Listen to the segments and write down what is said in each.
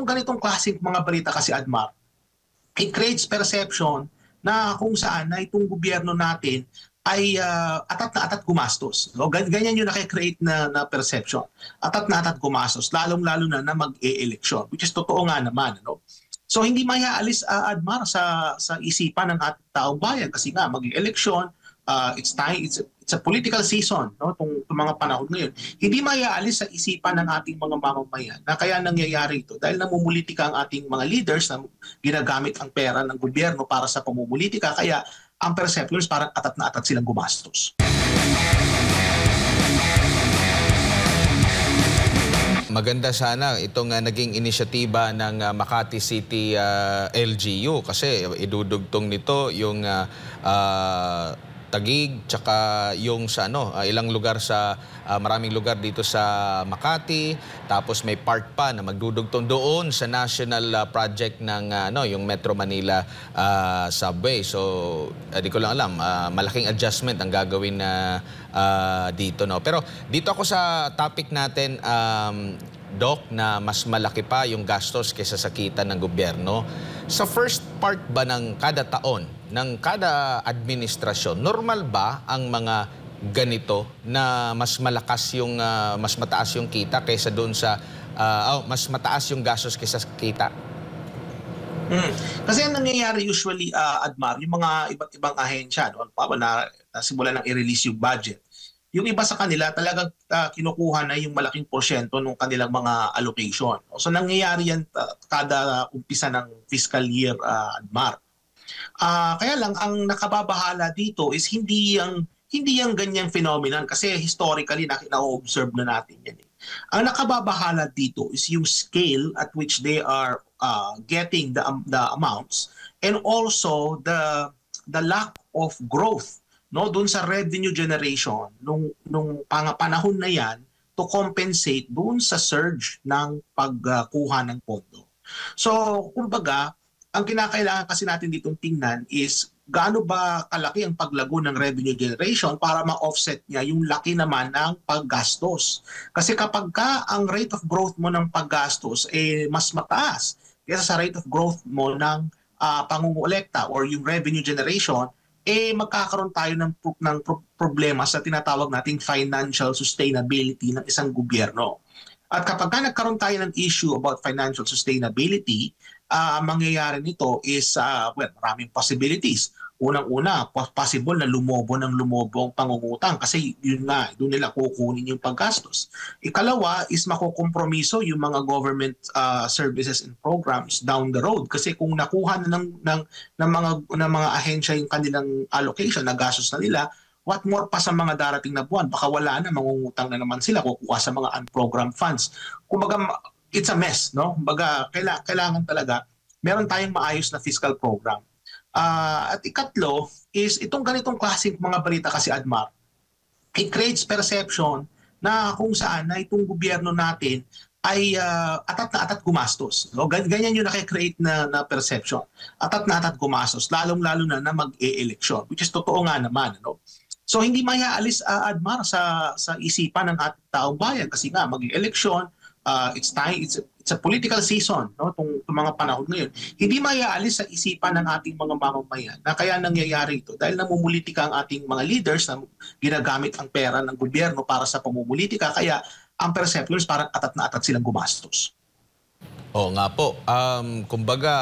itong ganitong klaseng mga balita kasi, Admar, it creates perception na kung saan na itong gobyerno natin ay atat na atat gumastos. No? Ganyan yung nakikreate na perception. Atat na atat gumastos, lalong-lalo na mag-e-eleksyon, which is totoo nga naman. No? So hindi mayaalis, Admar, sa isipan ng ating taong bayan kasi nga mag-eleksyon, it's a political season, no, itong mga panahon ngayon. Hindi mayaalis sa isipan ng ating mga mamamayan na kaya nangyayari ito dahil namumulitika ang ating mga leaders na ginagamit ang pera ng gobyerno para sa pamumulitika, kaya ang perception is parang atat na atat silang gumastos. Maganda sana itong naging inisyatiba ng Makati City LGU kasi idudugtong nito yung Taguig, tsaka yung sa ilang lugar sa maraming lugar dito sa Makati, tapos may part pa na magdudugtong doon sa national project ng yung Metro Manila subway. So di ko lang alam, malaking adjustment ang gagawin na dito, no. Pero dito ako sa topic natin, Doc, na mas malaki pa yung gastos kaysa sa kita ng gobyerno. Sa first part ba ng kada taon, ng kada administrasyon, normal ba ang mga ganito na mas malakas yung, mas mataas yung kita kaysa doon sa, mas mataas yung gastos kaysa sa kita? Kasi ang nangyayari usually, Admar, yung mga iba't ibang ahensya, no, na simulan ng i-release yung budget, yung iba sa kanila talagang kinukuha na yung malaking porsyento ng kanilang mga allocation. So nangyayari yan kada umpisa ng fiscal year, Admar. Kaya lang ang nakababahala dito is hindi yung ganyang phenomenon kasi historically na-observe na natin yan. Ang nakababahala dito is yung scale at which they are getting the amounts, and also the lack of growth, no, doon sa revenue generation nung panahon na yan to compensate doon sa surge ng pagkuha ng pondo. So kumbaga, ang kinakailangan kasi natin ditong tingnan is gaano ba kalaki ang paglago ng revenue generation para ma-offset niya yung laki naman ng paggastos. Kasi kapag ang rate of growth mo ng paggastos mas mataas kaysa sa rate of growth mo ng pangungulekta or yung revenue generation, magkakaroon tayo ng problema sa tinatawag nating financial sustainability ng isang gobyerno. At kapag nagkaroon tayo ng issue about financial sustainability, ang mangyayari nito is maraming possibilities. Unang-una, possible na lumobo ang pangungutang kasi yun nga, doon nila kukunin yung paggastos. Ikalawa is makukompromiso yung mga government services and programs down the road kasi kung nakuha na ng mga ahensya yung kanilang allocation na gastos na nila, what more pa sa mga darating na buwan? Baka wala na, mangungutang na naman sila, kukuha sa mga unprogrammed funds. Kumbaga, it's a mess, no? Kumbaga, kailangan talaga meron tayong maayos na fiscal program. At ikatlo is itong ganitong klaseng mga balita kasi, Admar, it creates perception na kung saan na itong gobyerno natin ay atat na atat gumastos. No? Ganyan yung nakikreate na perception. Atat na atat gumastos, lalong-lalo na mag-e-eleksyon, which is totoo nga naman. No? So hindi mayaalis, Admar, sa isipan ng ating taong bayan kasi nga mag-eleksyon, it's a political season, no, itong mga panahon ngayon. Hindi mayaalis sa isipan ng ating mga mamamayan na kaya nangyayari ito dahil namumulitika ang ating mga leaders na ginagamit ang pera ng gobyerno para sa pamumulitika, kaya ang perception is parang atat na atat silang gumastos. Oo nga po. Kumbaga,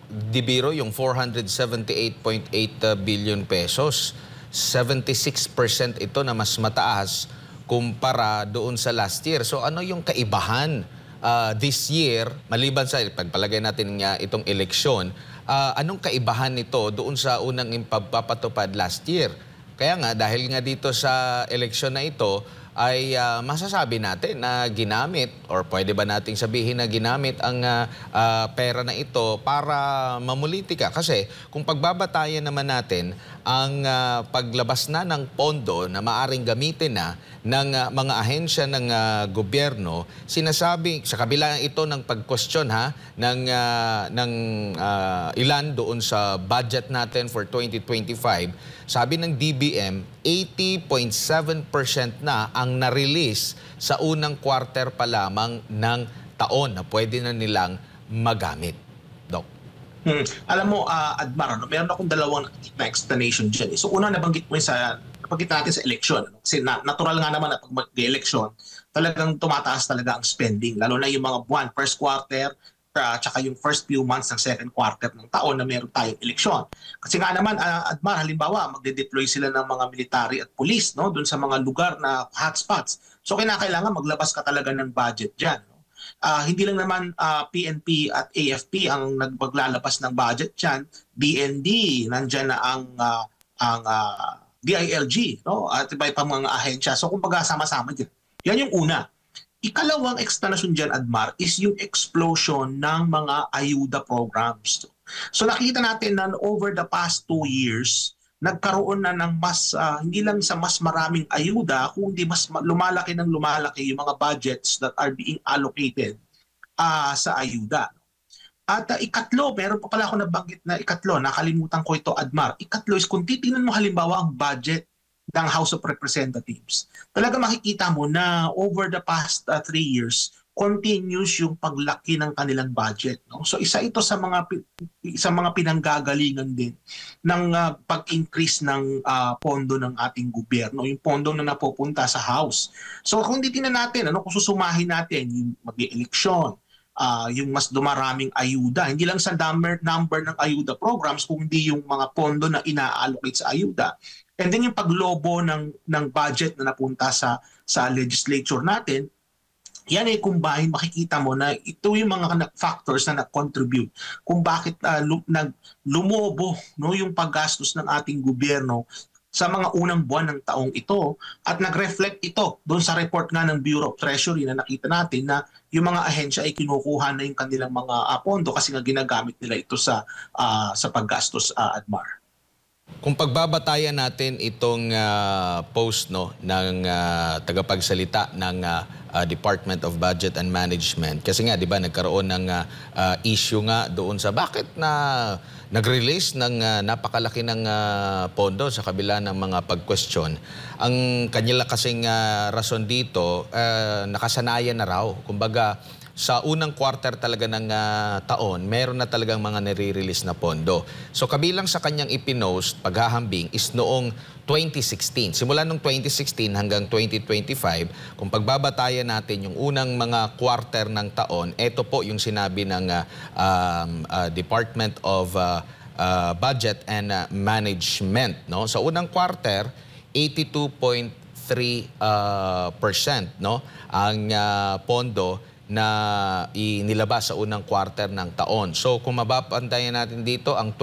di biro yung 478.8 billion pesos, 76% ito na mas mataas kumpara doon sa last year. So ano yung kaibahan this year, maliban sa pagpalagay natin nga itong eleksyon, anong kaibahan nito doon sa unang pagpapatupad last year? Kaya nga, dahil nga dito sa eleksyon na ito, ay masasabi natin na ginamit, or pwede ba nating sabihin na ginamit ang pera na ito para mamulitika? Kasi kung pagbabatayan naman natin ang paglabas na ng pondo na maaring gamitin na ng mga ahensya ng gobyerno, sinasabi, sa kabila ito ng pag-question ng ilan doon sa budget natin for 2025, sabi ng DBM, 80.7% na ang na-release sa unang quarter pa lamang ng taon na pwede na nilang magamit, Doc. Alam mo, Admar, meron akong dalawang na explanation dyan. So una, nabanggit natin sa election. Kasi natural nga naman na pag mag-election, talagang tumataas talaga ang spending. Lalo na yung mga buwan, first quarter, tsaka yung first few months ng second quarter ng taon na meron tayong eleksyon. Kasi nga naman, Admar, halimbawa, magde-deploy sila ng mga military at police, no, dun sa mga lugar na hotspots. So kinakailangan maglabas ka talaga ng budget dyan. No? Hindi lang naman PNP at AFP ang maglalabas ng budget dyan. BND, nandyan na ang DILG, no? At iba pang mga ahensya. So kung sama-sama dyan. Yan yung una. Ikalawang explanation dyan, Admar, is yung explosion ng mga ayuda programs. So nakita natin na over the past 2 years, nagkaroon na ng hindi lang sa mas maraming ayuda, kundi mas lumalaki ng lumalaki yung mga budgets that are being allocated sa ayuda. At ikatlo, meron pa pala ako nabanggit na ikatlo, nakalimutan ko ito, Admar. Ikatlo is kung titingnan mo halimbawa ang budget ng House of Representatives, talaga makikita mo na over the past 3 years, continuous yung paglaki ng kanilang budget. No? So isa ito sa mga pinanggagalingan din ng pag-increase ng pondo ng ating gobyerno, yung pondo na napupunta sa House. So kung titingnan natin, kung susumahin natin yung mag-eleksyon, yung mas dumaraming ayuda, hindi lang sa number ng ayuda programs, kundi yung mga pondo na ina-allocate sa ayuda. And then yung paglobo ng budget na napunta sa legislature natin, yan ay combine, makikita mo na ito yung mga factors na nag-contribute kung bakit lumobo, no, yung paggastos ng ating gobyerno sa mga unang buwan ng taong ito, at nag-reflect ito doon sa report nga ng Bureau of Treasury na nakita natin na yung mga ahensya ay kinukuha na yung kanilang mga pondo kasi nga ginagamit nila ito sa paggastos, Admar. Kung pagbabatayan natin itong post ng tagapagsalita ng Department of Budget and Management, kasi nga 'di ba nagkaroon ng issue nga doon sa bakit na nag-release ng napakalaki ng pondo sa kabila ng mga pag-question. Ang kanila kasing rason dito, nakasanayan na raw. Kumbaga, sa unang quarter talaga ng taon, meron na talagang mga nire-release na pondo. So kabilang sa kanyang ipinost, paghahambing, is noong 2016. Simula noong 2016 hanggang 2025, kung pagbabatayan natin yung unang mga quarter ng taon, ito po yung sinabi ng Department of Budget and Management. No? Sa unang quarter, 82.3% ang pondo na inilabas sa unang quarter ng taon. So kung mababantayan natin dito, ang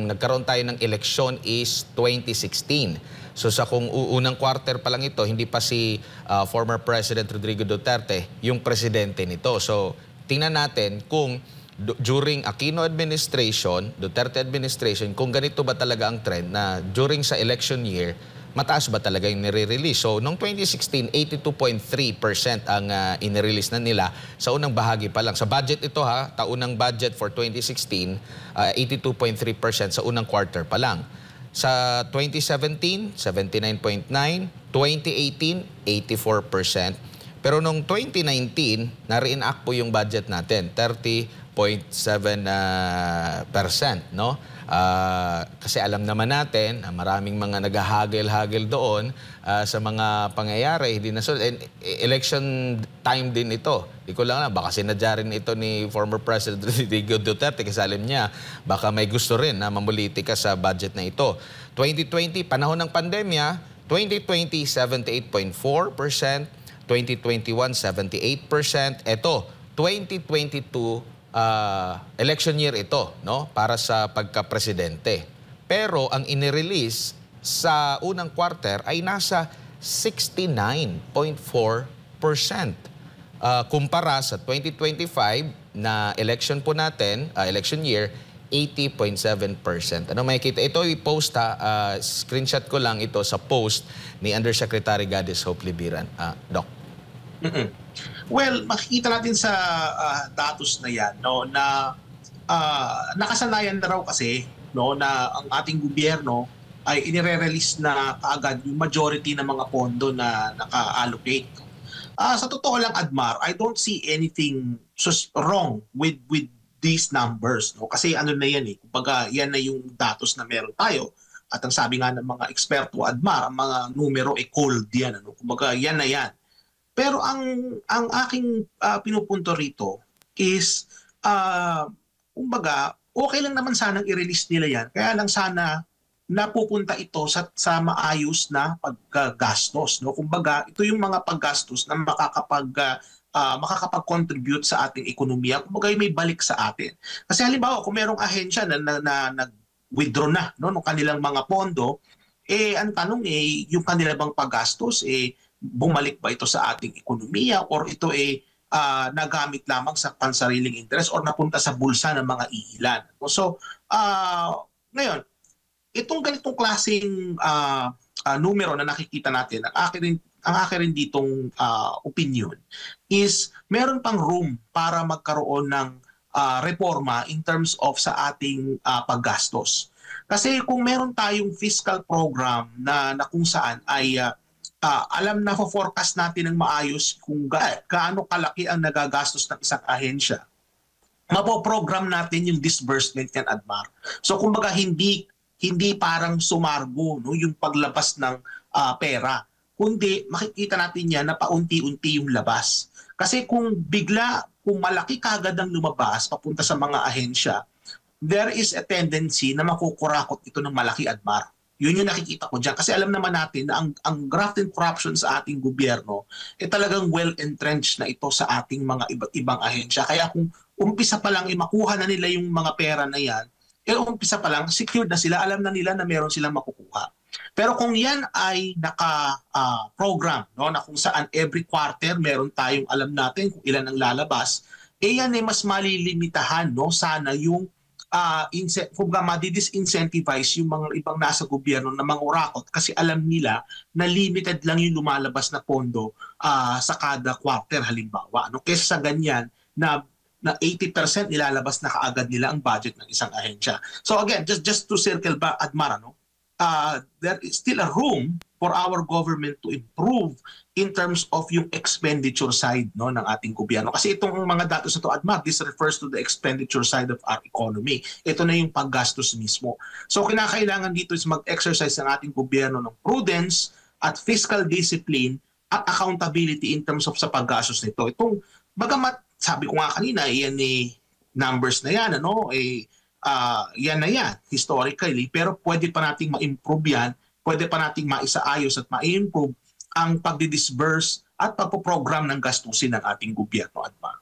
nagkaroon tayo ng eleksyon is 2016. So sa kung unang quarter pa lang ito, hindi pa si former President Rodrigo Duterte yung presidente nito. So tingnan natin kung during Aquino administration, Duterte administration, kung ganito ba talaga ang trend na during sa election year, mataas ba talaga yung nire-release? So, noong 2016, 82.3% ang inirelease na nila sa unang bahagi pa lang. Sa budget ito taunang budget for 2016, 82.3% sa unang quarter pa lang. Sa 2017, 79.9%, 2018, 84%. Pero noong 2019, na-reenact po yung budget natin, 30.7%, no? Kasi alam naman natin, maraming mga naghahagil-hagil doon sa mga pangyayari. Hindi na election time din ito. Di ko lang baka sinadya rin ito ni former President Rodrigo Duterte kasi alam niya, baka may gusto rin na mamulitika sa budget na ito. 2020, panahon ng pandemya, 2020, 78.4%, 2021, 78%. Ito, 2022, election year ito, no, para sa pagka-presidente. Pero ang inirelease sa unang quarter ay nasa 69.4%. Kumpara sa 2025 na election po natin, election year, 80.7%. Ano makikita? Ito i-post screenshot ko lang ito sa post ni Undersecretary Gadis Hope Libiran. Doc. Well, makikita natin sa datos na yan, no, na nakasanayan na raw kasi, no, na ang ating gobyerno ay inire-release na kaagad yung majority ng mga pondo na naka-allocate. Sa totoo lang, Admar, I don't see anything wrong with these numbers, no? Kasi ano na yan eh, kumbaga yan na yung datos na meron tayo. At ang sabi nga ng mga eksperto, Admar, ang mga numero ay cold yan, ano? Kumbaga yan na yan. Pero ang aking pinupunto rito is kumbaga okay lang naman sanang i-release nila yan. Kaya lang sana napupunta ito sa maayos na paggastos, no? Kumbaga ito yung mga paggastos na makakapag-contribute sa ating ekonomiya. Kumbaga may balik sa atin. Kasi halimbawa kung merong ahensya na nag-withdraw na, no, ng kanilang mga pondo, ang tanong yung kanilang bang paggastos bumalik ba ito sa ating ekonomiya or ito nagamit lamang sa pansariling interest or napunta sa bulsa ng mga iilan. So, ngayon, itong ganitong klaseng numero na nakikita natin, ang akin rin ditong opinion is meron pang room para magkaroon ng reforma in terms of sa ating paggastos. Kasi kung meron tayong fiscal program na kung saan ay alam na forecast natin ng maayos kung gaano kalaki ang nagagastos ng isang ahensya, mapoprogram natin yung disbursement yan, Admar. So kumbaga hindi parang sumargo, no, yung paglabas ng pera, kundi makikita natin yan na paunti-unti yung labas. Kasi kung malaki kagad ang lumabas papunta sa mga ahensya, there is a tendency na makukurakot ito ng malaki, Admar. Yun yung nakikita ko dyan. Kasi alam naman natin na ang graft and corruption sa ating gobyerno talagang well-entrenched na ito sa ating mga iba't ibang ahensya. Kaya kung umpisa pa lang makuha na nila yung mga pera na yan, umpisa pa lang, secured na sila, alam na nila na meron silang makukuha. Pero kung yan ay naka-program, no, na kung saan every quarter meron tayong alam natin kung ilan ang lalabas, yan ay mas malilimitahan, no, sana yung madi-disincentivize yung mga ibang nasa gobyerno na mangurakot kasi alam nila na limited lang yung lumalabas na pondo sa kada quarter halimbawa. No? Kesa sa ganyan na 80% nilalabas na kaagad nila ang budget ng isang ahensya. So again, just to circle back, Admar, no? There is still a room for our government to improve in terms of yung expenditure side, no, ng ating gobyerno. Kasi itong mga datos na ito, Admar, this refers to the expenditure side of our economy. Ito na yung paggastos mismo. So kinakailangan dito is mag-exercise ng ating gobyerno ng prudence at fiscal discipline at accountability in terms of sa paggastos nito. Itong, bagamat sabi ko nga kanina, yan numbers na yan, ano, yan na yan, historically, pero pwede pa nating ma-improve yan, pwede pa nating maisaayos at ma-improve ang pagdi-disburse at pagpo-program ng gastusin ng ating gobyerno, Admar.